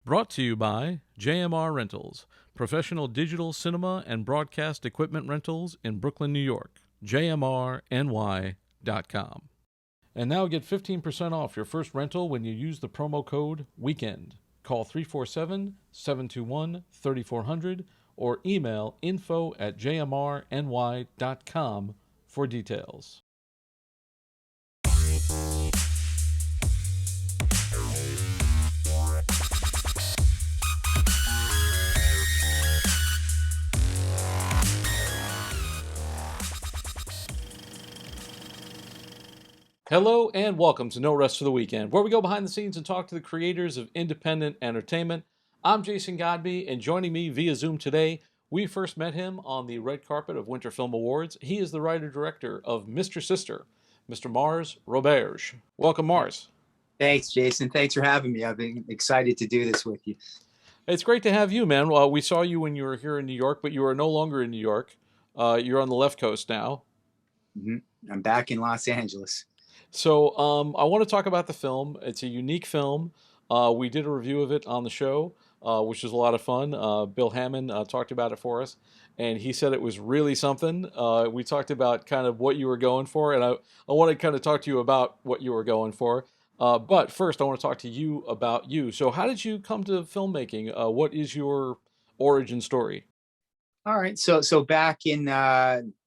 Brought to you by JMR Rentals, professional digital cinema and broadcast equipment rentals in Brooklyn, New York. JMRNY.com. And now get 15% off your first rental when you use the promo code WEEKEND. Call 347-721-3400 or email info@jmrny.com for details. Hello and welcome to No Rest for the Weekend, where we go behind the scenes and talk to the creators of independent entertainment. I'm Jason Godbey, and joining me via Zoom today, we first met him on the red carpet of Winter Film Awards. He is the writer-director of Mr. Sister, Mr. Mars Roberge. Welcome, Mars. Thanks, Jason. Thanks for having me. I've been excited to do this with you. It's great to have you, man. Well, we saw you when you were here in New York, but you are no longer in New York. You're on the left coast now. Mm-hmm. I'm back in Los Angeles. So I want to talk about the film. It's a unique film. We did a review of it on the show, which was a lot of fun. Bill Hammond talked about it for us, and he said it was really something. We talked about kind of what you were going for, and I want to kind of talk to you about what you were going for. But first, I want to talk to you about you. So how did you come to filmmaking? What is your origin story? All right. So back in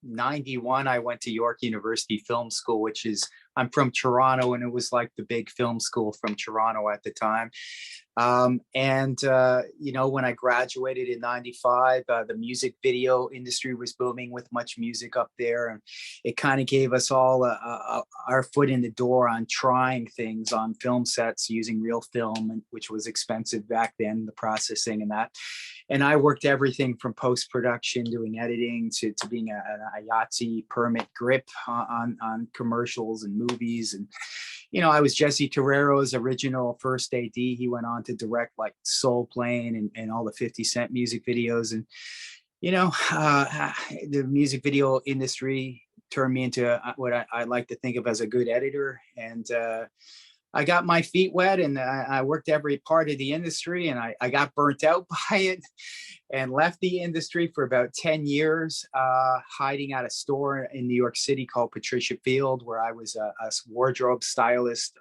91, I went to York University Film School, I'm from Toronto, and it was like the big film school from Toronto at the time. When I graduated in 95, the music video industry was booming with much music up there. And it kind of gave us all our foot in the door on trying things on film sets using real film, which was expensive back then, the processing and that. And I worked everything from post-production, doing editing, to being a Yahtzee permit grip on commercials and movies. And, I was Jesse Terrero's original first AD. He went on to direct like Soul Plane and all the 50 Cent music videos. And, the music video industry turned me into what I like to think of as a good editor. And I got my feet wet, and I worked every part of the industry, and I got burnt out by it and left the industry for about 10 years, hiding at a store in New York City called Patricia Field, where I was a wardrobe stylist,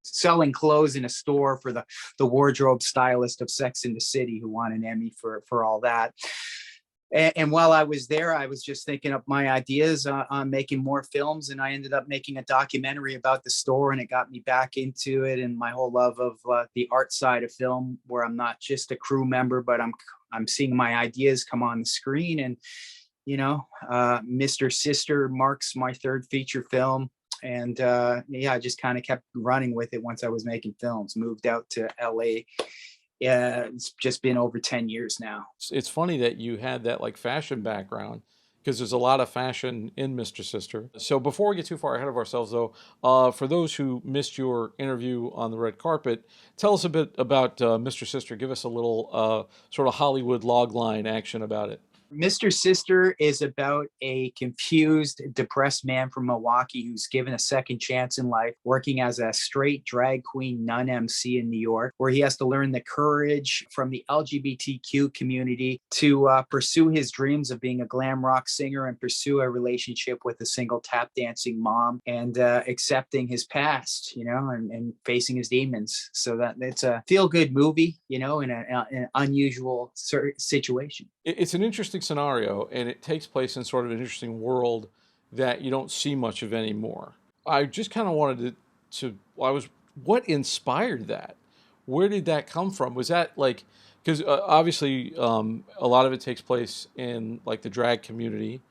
selling clothes in a store for the wardrobe stylist of Sex and the City, who won an Emmy for all that. And while I was there, I was just thinking up my ideas on making more films. And I ended up making a documentary about the store, and it got me back into it. And my whole love of the art side of film, where I'm not just a crew member, but I'm seeing my ideas come on the screen. And, Mr. Sister marks my third feature film. And I just kind of kept running with it once I was making films, moved out to LA. Yeah, it's just been over 10 years now. It's funny that you had that like fashion background, because there's a lot of fashion in Mr. Sister. So before we get too far ahead of ourselves, though, for those who missed your interview on the red carpet, tell us a bit about Mr. Sister. Give us a little sort of Hollywood logline action about it. Mr. Sister is about a confused, depressed man from Milwaukee who's given a second chance in life, working as a straight drag queen nun MC in New York, where he has to learn the courage from the LGBTQ community to pursue his dreams of being a glam rock singer and pursue a relationship with a single tap dancing mom, and accepting his past, and facing his demons. So that it's a feel-good movie, in an unusual situation. It's an interesting scenario, and it takes place in sort of an interesting world that you don't see much of anymore. I just kind of wanted what inspired that? Where did that come from? Was that like, because obviously a lot of it takes place in like the drag community,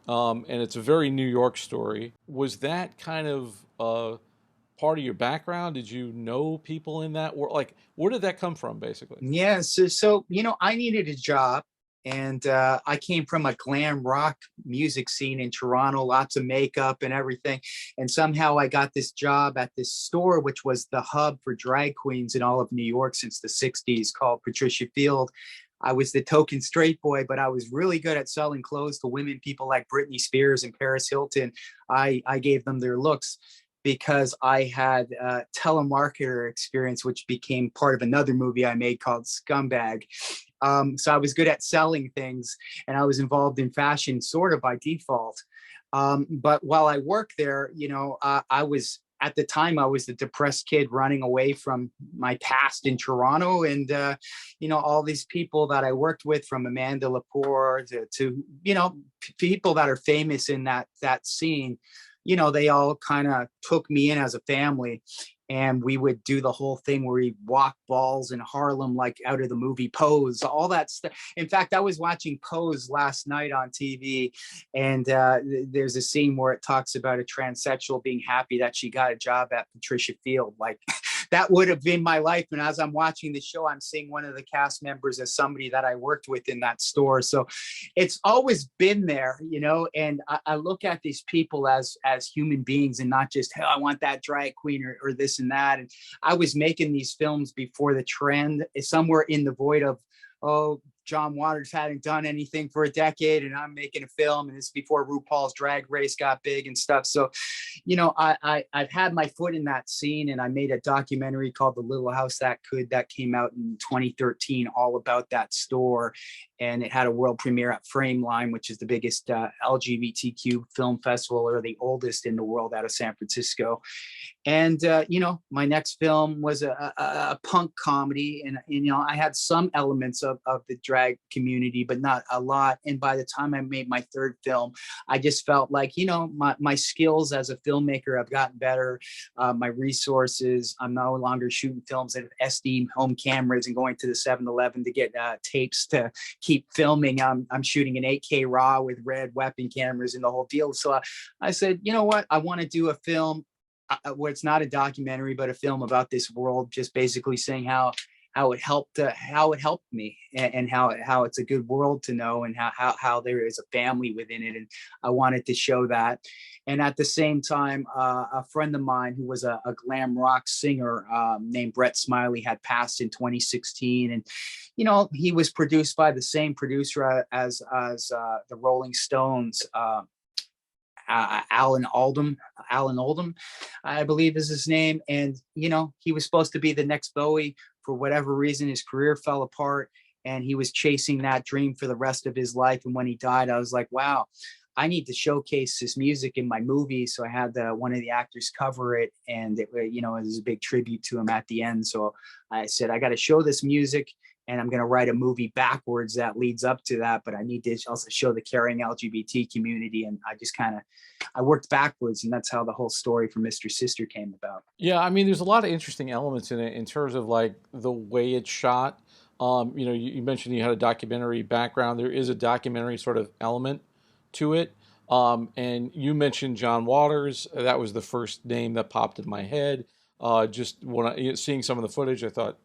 and it's a very New York story. Was that kind of part of your background? Did you know people in that world? Like, where did that come from, basically? Yeah, so I needed a job. And I came from a glam rock music scene in Toronto, lots of makeup and everything. And somehow I got this job at this store, which was the hub for drag queens in all of New York since the 60s, called Patricia Field. I was the token straight boy, but I was really good at selling clothes to women, people like Britney Spears and Paris Hilton. I gave them their looks. because I had telemarketer experience, which became part of another movie I made called Scumbag. So I was good at selling things, and I was involved in fashion sort of by default. But while I worked there, I was at the time I was the depressed kid running away from my past in Toronto, and all these people that I worked with, from Amanda Lepore to people that are famous in that scene. They all kind of took me in as a family, and we would do the whole thing where we walk balls in Harlem, like out of the movie Pose, all that stuff. In fact, I was watching Pose last night on TV, and there's a scene where it talks about a transsexual being happy that she got a job at Patricia Field. Like, that would have been my life. And as I'm watching the show, I'm seeing one of the cast members as somebody that I worked with in that store. So it's always been there, and I look at these people as human beings, and not just, hey, I want that drag queen or this and that. And I was making these films before the trend, somewhere in the void of, oh, John Waters hadn't done anything for a decade, and I'm making a film, and it's before RuPaul's Drag Race got big and stuff. So, I've had my foot in that scene, and I made a documentary called The Little House That Could, that came out in 2013, all about that store. And it had a world premiere at Frameline, which is the biggest LGBTQ film festival, or the oldest in the world, out of San Francisco. And, my next film was a punk comedy. And, I had some elements of the drag community, but not a lot. And by the time I made my third film, I just felt like, my skills as a filmmaker have gotten better. My resources, I'm no longer shooting films at SD home cameras and going to the 7-Eleven to get tapes to keep filming. I'm shooting an 8K RAW with red weapon cameras and the whole deal. So I said, you know what? I want to do a film where it's not a documentary, but a film about this world, just basically saying how it helped me, and how it's a good world to know, and how there is a family within it. And I wanted to show that. And at the same time, a friend of mine who was a glam rock singer named Brett Smiley had passed in 2016. And he was produced by the same producer as the Rolling Stones. Alan Oldham, I believe is his name. And, he was supposed to be the next Bowie. For whatever reason, his career fell apart, and he was chasing that dream for the rest of his life. And when he died, I was like, wow, I need to showcase this music in my movie. So I had one of the actors cover it, and it was a big tribute to him at the end. So I said, I got to show this music, and I'm going to write a movie backwards that leads up to that. But I need to also show the caring LGBT community. And I just I worked backwards, and that's how the whole story for Mr. Sister came about. Yeah, I mean, there's a lot of interesting elements in it in terms of like the way it's shot. You mentioned you had a documentary background. There is a documentary sort of element to it. And you mentioned John Waters. That was the first name that popped in my head. Just when seeing some of the footage, I thought,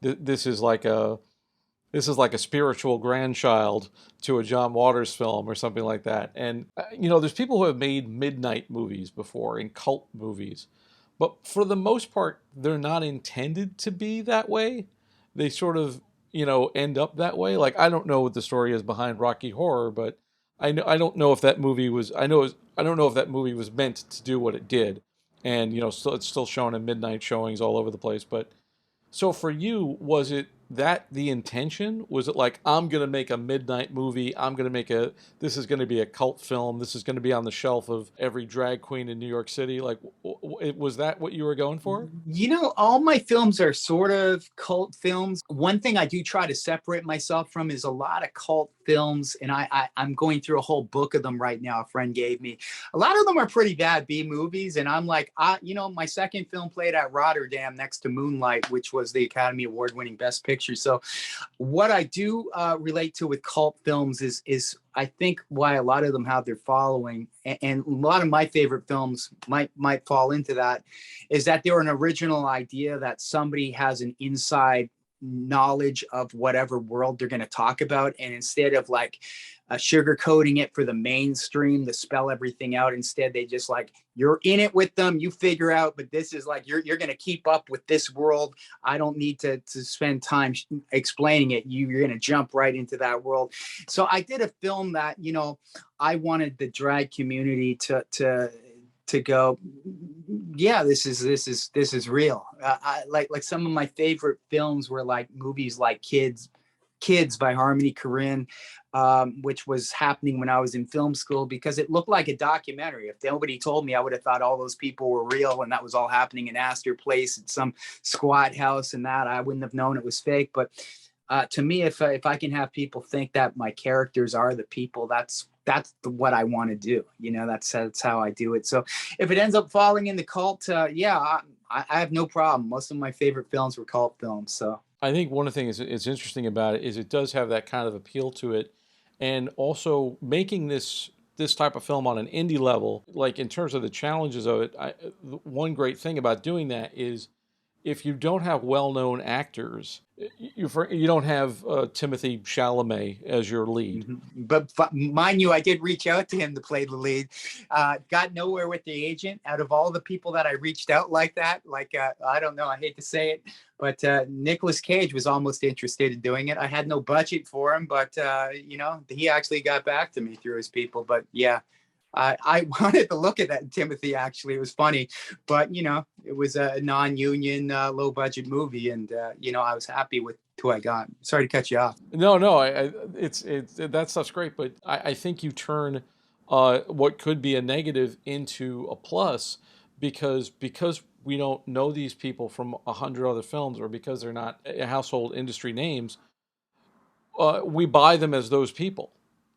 this is like a spiritual grandchild to a John Waters film or something like that. And there's people who have made midnight movies before, and cult movies, but for the most part, they're not intended to be that way. They sort of end up that way. Like, I don't know what the story is behind Rocky Horror, but I don't know if that movie was. I don't know if that movie was meant to do what it did, and it's still shown in midnight showings all over the place, but. So for you, was it that the intention? Was it like, I'm going to make a midnight movie, this is going to be a cult film, this is going to be on the shelf of every drag queen in New York City? Like, was that what you were going for? All my films are sort of cult films. One thing I do try to separate myself from is a lot of cult films, and I'm going through a whole book of them right now. A friend gave me. A lot of them are pretty bad B movies, and I'm like, my second film played at Rotterdam next to Moonlight, which was the Academy Award winning Best Picture. So what I do relate to with cult films is I think why a lot of them have their following, and a lot of my favorite films might fall into that, is that they're an original idea that somebody has an inside knowledge of whatever world they're going to talk about, and instead of like sugarcoating it for the mainstream to spell everything out, instead they just like, you're in it with them, you figure out, but this is like, you're going to keep up with this world. I don't need to spend time explaining it. You're going to jump right into that world. So I did a film that I wanted the drag community to to go, yeah, this is real. Like some of my favorite films were like movies like Kids by Harmony Korine, which was happening when I was in film school because it looked like a documentary. If nobody told me, I would have thought all those people were real and that was all happening in Astor Place at some squat house and that I wouldn't have known it was fake. But to me, if I can have people think that my characters are the people, that's what I want to do. That's how I do it. So if it ends up falling in the cult, yeah, I have no problem. Most of my favorite films were cult films. So I think one of the things that's interesting about it is it does have that kind of appeal to it, and also making this type of film on an indie level, like in terms of the challenges of it. One great thing about doing that is if you don't have well-known actors, you don't have Timothy Chalamet as your lead. But mind you, I did reach out to him to play the lead. Got nowhere with the agent. Out of all the people that I reached out like that, I don't know, I hate to say it, but Nicolas Cage was almost interested in doing it. I had no budget for him, but he actually got back to me through his people. But yeah, I wanted to look at that Timothy. Actually, it was funny, but it was a non-union, low-budget movie, and I was happy with who I got. Sorry to cut you off. No, it's that stuff's great, but I think you turn what could be a negative into a plus because we don't know these people from 100 other films, or because they're not household industry names. We buy them as those people.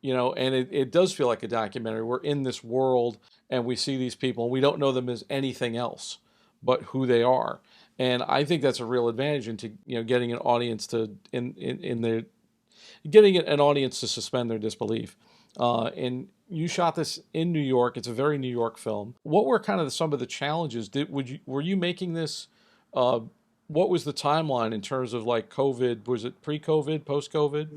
And it does feel like a documentary. We're in this world and we see these people and we don't know them as anything else but who they are. And I think that's a real advantage into getting an audience to an audience to suspend their disbelief. And you shot this in New York. It's a very New York film. What were kind of some of the challenges? Were you making this? What was the timeline in terms of like COVID? Was it pre-COVID, post-COVID?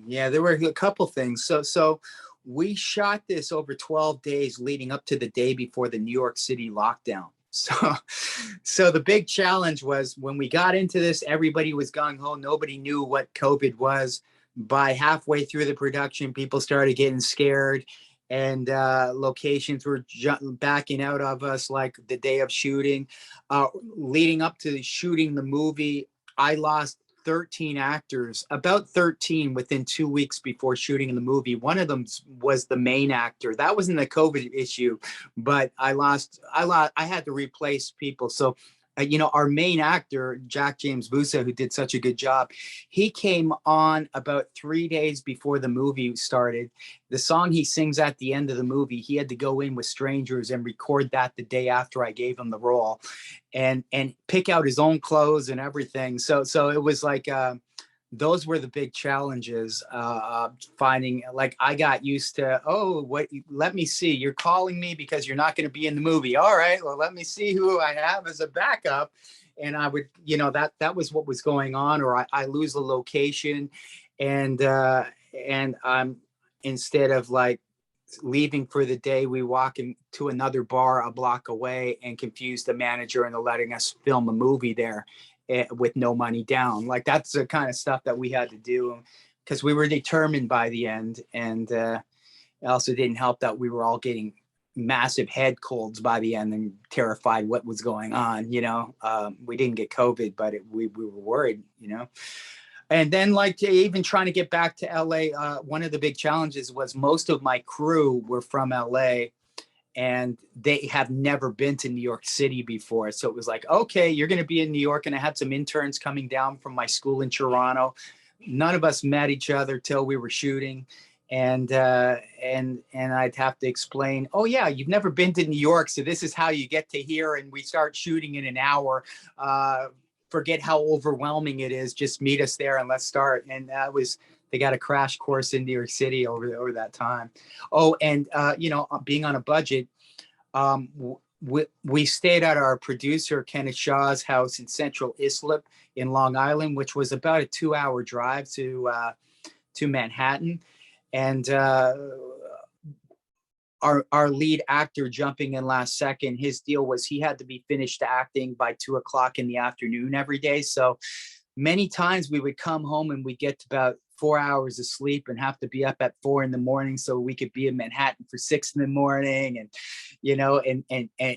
Yeah, there were a couple things. So we shot this over 12 days leading up to the day before the New York City lockdown. So the big challenge was when we got into this, everybody was gung ho. Nobody knew what COVID was. By halfway through the production, people started getting scared, and locations were backing out of us like the day of shooting. Leading up to shooting the movie, I lost 13 actors, about 13 within 2 weeks before shooting the movie. One of them was the main actor. That wasn't a COVID issue, but I had to replace people. So our main actor, Jack James Busa, who did such a good job, he came on about 3 days before the movie started. The song he sings at the end of the movie, he had to go in with strangers and record that the day after I gave him the role, and pick out his own clothes and everything. So it was like those were the big challenges. Finding, like, I got used to, let me see, you're calling me because you're not going to be in the movie. All right, well, let me see who I have as a backup. And I would, that was what was going on. Or I lose the location, and I'm, instead of like leaving for the day, we walk into another bar a block away and confuse the manager into letting us film a movie there with no money down. Like, that's the kind of stuff that we had to do because we were determined by the end. And it also didn't help that we were all getting massive head colds by the end and terrified what was going on. We didn't get COVID, but we were worried, And then, like, even trying to get back to LA, one of the big challenges was most of my crew were from LA, and they have never been to New York City before. So it was like, okay, you're going to be in New York. And I had some interns coming down from my school in Toronto. None of us met each other till we were shooting. And I'd have to explain, oh yeah, you've never been to New York, so this is how you get to here. And we start shooting in an hour. Forget how overwhelming it is. Just meet us there and let's start. And they got a crash course in New York City over that time. Oh, and being on a budget, we stayed at our producer Kenneth Shaw's house in Central Islip in Long Island, which was about a 2-hour drive to Manhattan. And our lead actor jumping in last second, his deal was he had to be finished acting by 2:00 in the afternoon every day. So many times we would come home and we get to about 4 hours of sleep and have to be up at 4 in the morning so we could be in Manhattan for 6 in the morning, and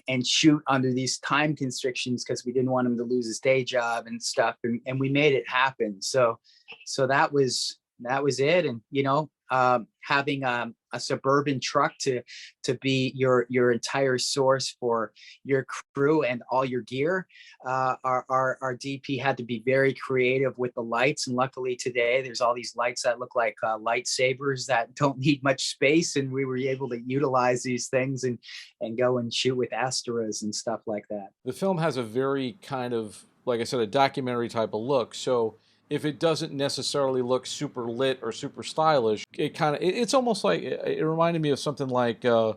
and shoot under these time constrictions because we didn't want him to lose his day job and stuff, and we made it happen. So that was it. And having a suburban truck to be your entire source for your crew and all your gear. Our DP had to be very creative with the lights, and luckily today there's all these lights that look like lightsabers that don't need much space, and we were able to utilize these things and go and shoot with Astras and stuff like that. The film has a very kind of, like I said, a documentary type of look. So if it doesn't necessarily look super lit or super stylish, it's almost like it reminded me of something like John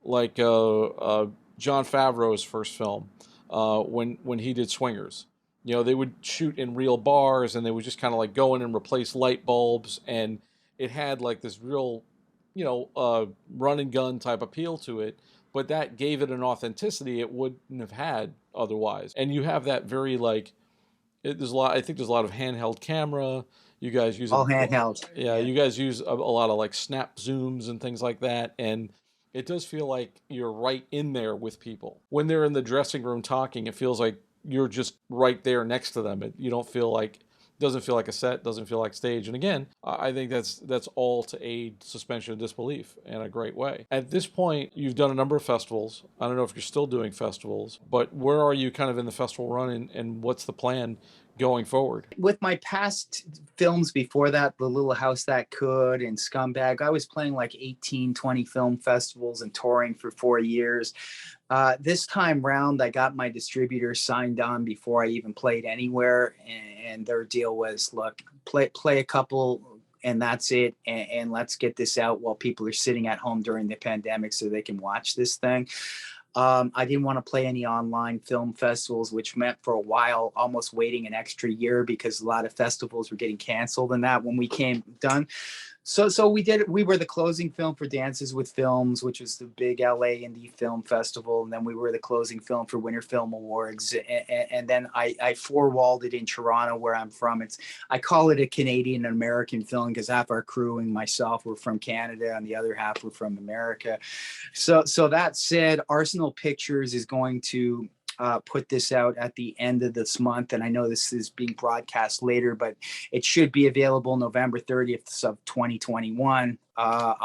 Favreau's first film, when he did Swingers. They would shoot in real bars, and they would just kind of like go in and replace light bulbs, and it had like this real, run and gun type appeal to it. But that gave it an authenticity it wouldn't have had otherwise. And you have that very like, there's a lot. I think there's a lot of handheld camera. You guys use all handheld. Yeah, you guys use a lot of like snap zooms and things like that, and it does feel like you're right in there with people when they're in the dressing room talking. It feels like you're just right there next to them. You don't feel like, doesn't feel like a set, doesn't feel like stage. And again, I think that's all to aid suspension of disbelief in a great way. At this point, you've done a number of festivals. I don't know if you're still doing festivals, but where are you kind of in the festival run, and what's the plan going forward? With my past films before that, The Little House That Could and Scumbag, I was playing like 18, 20 film festivals and touring for 4 years. This time round, I got my distributor signed on before I even played anywhere. And their deal was, look, play a couple and that's it. And let's get this out while people are sitting at home during the pandemic so they can watch this thing. I didn't want to play any online film festivals, which meant for a while almost waiting an extra year because a lot of festivals were getting canceled and that when we came done. So we did. We were the closing film for Dances with Films, which was the big LA indie film festival, and then we were the closing film for Winter Film Awards. And then I four-walled it in Toronto, where I'm from. I call it a Canadian American film because half our crew and myself were from Canada, and the other half were from America. So that said, Arsenal Pictures is going to put this out at the end of this month. And I know this is being broadcast later, but it should be available November 30th of 2021,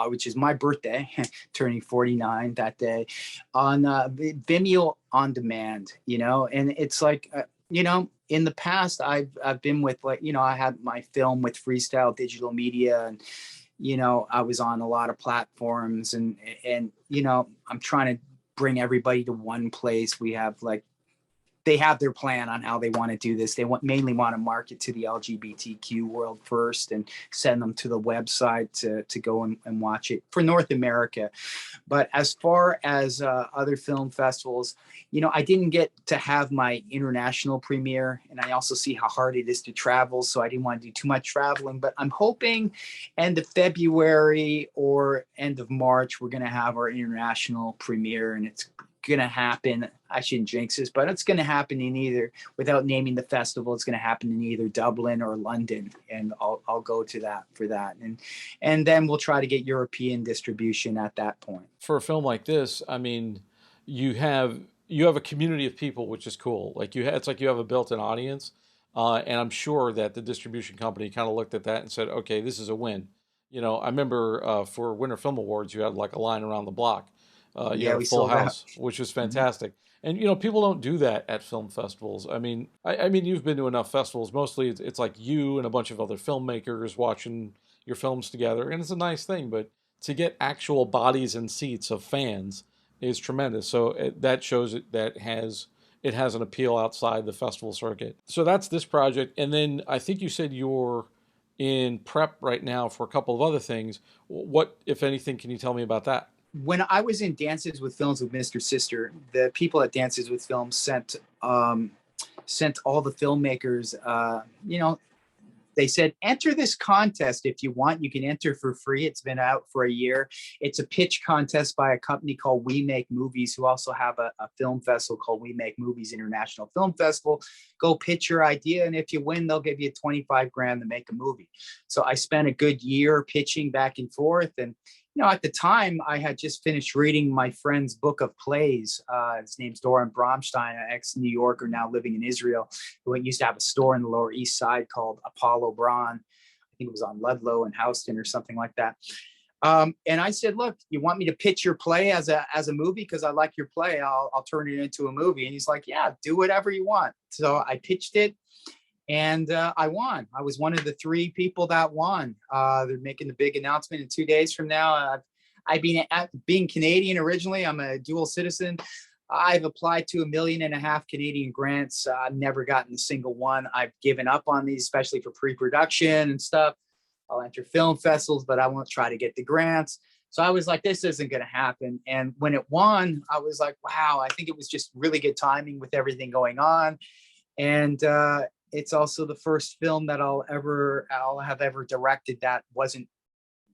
which is my birthday, turning 49 that day, on Vimeo On Demand, and it's like, in the past, I've been with I had my film with Freestyle Digital Media, and, I was on a lot of platforms, and I'm trying to bring everybody to one place. We have they have their plan on how they want to do this. They mainly want to market to the LGBTQ world first and send them to the website to go and watch it for North America. But as far as other film festivals, I didn't get to have my international premiere, and I also see how hard it is to travel. So I didn't want to do too much traveling, but I'm hoping end of February or end of March, we're going to have our international premiere, and it's going to happen. I shouldn't jinx this, but it's going to happen in either, without naming the festival, it's going to happen in either Dublin or London, and I'll go to that for that, and then we'll try to get European distribution at that point. For a film like this, I mean, you have a community of people, which is cool. Like it's like you have a built-in audience, and I'm sure that the distribution company kind of looked at that and said, okay, this is a win. I remember for Winter Film Awards, you had like a line around the block. You had a full house, which was fantastic. And people don't do that at film festivals. I mean, you've been to enough festivals. Mostly, it's like you and a bunch of other filmmakers watching your films together, and it's a nice thing. But to get actual bodies and seats of fans is tremendous. So that shows that it has an appeal outside the festival circuit. So that's this project, and then I think you said you're in prep right now for a couple of other things. What, if anything, can you tell me about that? When I was in Dances with Films with Mr. Sister, the people at Dances with Films sent all the filmmakers, they said, enter this contest if you want. You can enter for free. It's been out for a year. It's a pitch contest by a company called We Make Movies, who also have a film festival called We Make Movies International Film Festival. Go pitch your idea, and if you win, they'll give you 25 grand to make a movie. So I spent a good year pitching back and forth. And at the time, I had just finished reading my friend's book of plays. His name's Doran Bromstein, an ex-New Yorker now living in Israel, who used to have a store in the Lower East Side called Apollo Braun. I think it was on Ludlow and Houston or something like that. And I said, look, you want me to pitch your play as a movie? Because I like your play. I'll turn it into a movie. And he's like, yeah, do whatever you want. So I pitched it. And I won. I was one of the 3 people that won. They're making the big announcement in 2 days from now. Being Canadian originally, I'm a dual citizen. I've applied to 1.5 million Canadian grants. I've never gotten a single one. I've given up on these, especially for pre-production and stuff. I'll enter film festivals, but I won't try to get the grants. So I was like, this isn't going to happen. And when it won, I was like, wow, I think it was just really good timing with everything going on. And it's also the first film that I'll have ever directed that wasn't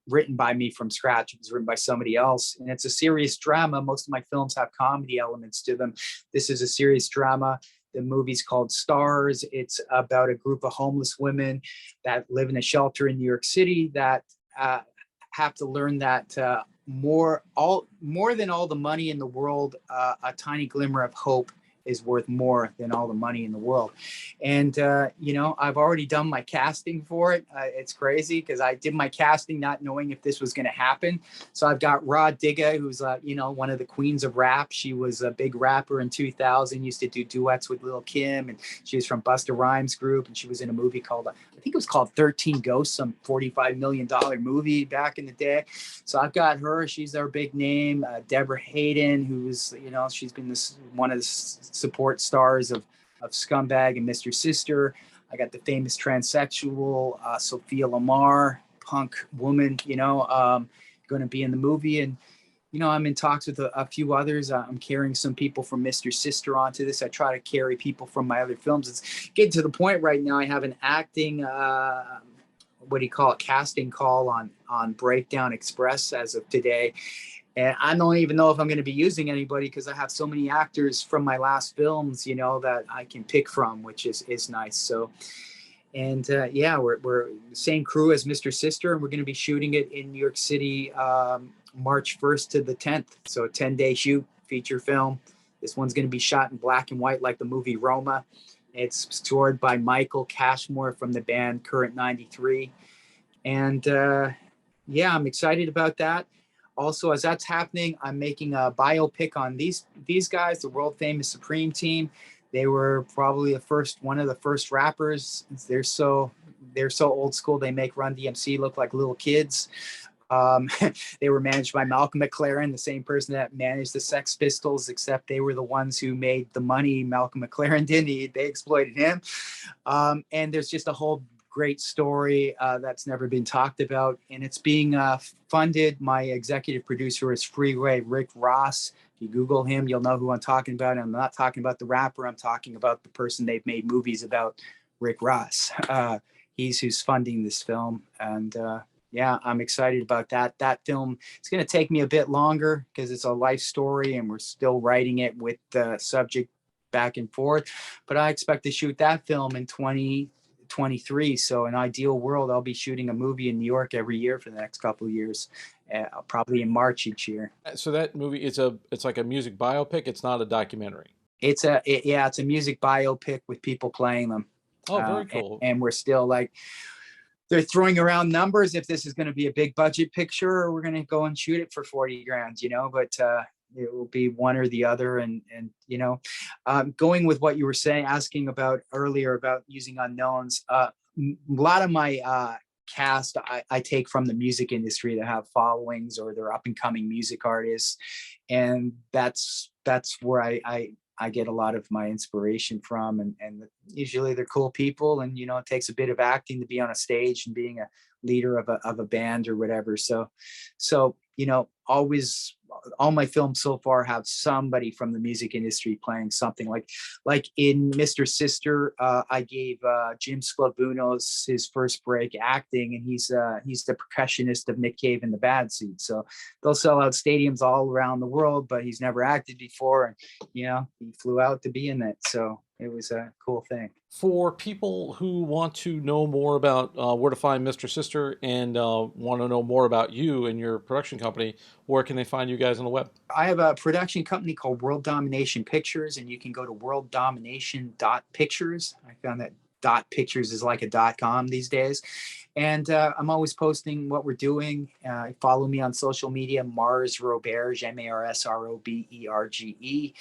written by me from scratch. It was written by somebody else. And it's a serious drama. Most of my films have comedy elements to them. This is a serious drama. The movie's called Stars. It's about a group of homeless women that live in a shelter in New York City that have to learn that more than all the money in the world, a tiny glimmer of hope is worth more than all the money in the world. And, I've already done my casting for it. It's crazy because I did my casting not knowing if this was going to happen. So I've got Rod Digga, who's, one of the queens of rap. She was a big rapper in 2000, used to do duets with Lil' Kim. And she was from Busta Rhymes group. And she was in a movie called, I think it was called 13 Ghosts, some $45 million movie back in the day. So I've got her. She's our big name. Deborah Hayden, who's, she's been one of the support stars of Scumbag and Mr. Sister. I got the famous transsexual Sophia Lamar, punk woman, going to be in the movie. And, I'm in talks with a few others. I'm carrying some people from Mr. Sister onto this. I try to carry people from my other films. It's getting to the point right now. I have an acting, casting call on Breakdown Express as of today. And I don't even know if I'm going to be using anybody because I have so many actors from my last films, that I can pick from, which is nice. So, and we're the same crew as Mr. Sister, and we're going to be shooting it in New York City, March 1st to the 10th. So a 10-day shoot, feature film. This one's going to be shot in black and white like the movie Roma. It's scored by Michael Cashmore from the band Current 93. And I'm excited about that. Also, as that's happening, I'm making a biopic on these guys, the world famous Supreme Team. They were probably one of the first rappers. They're so old school. They make Run DMC look like little kids. They were managed by Malcolm McLaren, the same person that managed the Sex Pistols, except they were the ones who made the money. Malcolm McLaren didn't. They exploited him. And there's just a whole great story that's never been talked about, and it's being funded. My executive producer is Freeway Rick Ross. If you Google him, you'll know who I'm talking about. I'm not talking about the rapper. I'm talking about the person they've made movies about, Rick Ross. He's who's funding this film, and I'm excited about that. That film, it's going to take me a bit longer because it's a life story, and we're still writing it with the subject back and forth. But I expect to shoot that film in 2023. So in ideal world, I'll be shooting a movie in New York every year for the next couple of years, probably in March each year. So that movie, it's like a music biopic. It's not a documentary. It's a music biopic with people playing them. Oh, very cool. And we're still they're throwing around numbers if this is going to be a big budget picture or we're going to go and shoot it for 40 grand, but it will be one or the other. And going with what you were saying, asking about earlier about using unknowns, a lot of my cast I take from the music industry that have followings or they're up and coming music artists. And that's where I get a lot of my inspiration from, and usually they're cool people, and it takes a bit of acting to be on a stage and being a leader of a band or whatever. So always all my films so far have somebody from the music industry playing something. Like in Mr. Sister, I gave Jim Sclavunos his first break acting, and he's the percussionist of Nick Cave and the Bad Seeds. So they'll sell out stadiums all around the world, but he's never acted before, and you know, he flew out to be in it. So it was a cool thing. For people who want to know more about where to find Mr. Sister and want to know more about you and your production company, where can they find you guys on the web? I have a production company called World Domination Pictures, and you can go to worlddomination.pictures. I found that .pictures is like a .com these days. And I'm always posting what we're doing. Follow me on social media, Mars Roberge, MarsRoberge.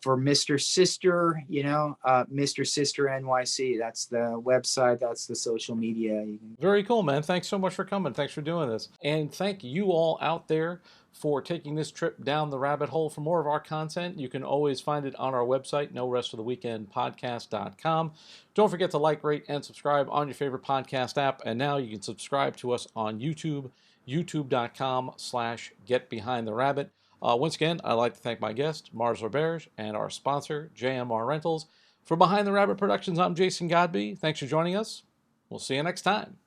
For Mr. Sister, you know, Mr. Sister NYC. That's the website. That's the social media. Very cool, man. Thanks so much for coming. Thanks for doing this. And thank you all out there for taking this trip down the rabbit hole. For more of our content, you can always find it on our website, norestoftheweekendpodcast.com. Don't forget to like, rate, and subscribe on your favorite podcast app. And now you can subscribe to us on YouTube, youtube.com/getbehindtherabbit. Once again, I'd like to thank my guest, Mars Roberge, and our sponsor, JMR Rentals. For Behind the Rabbit Productions, I'm Jason Godbey. Thanks for joining us. We'll see you next time.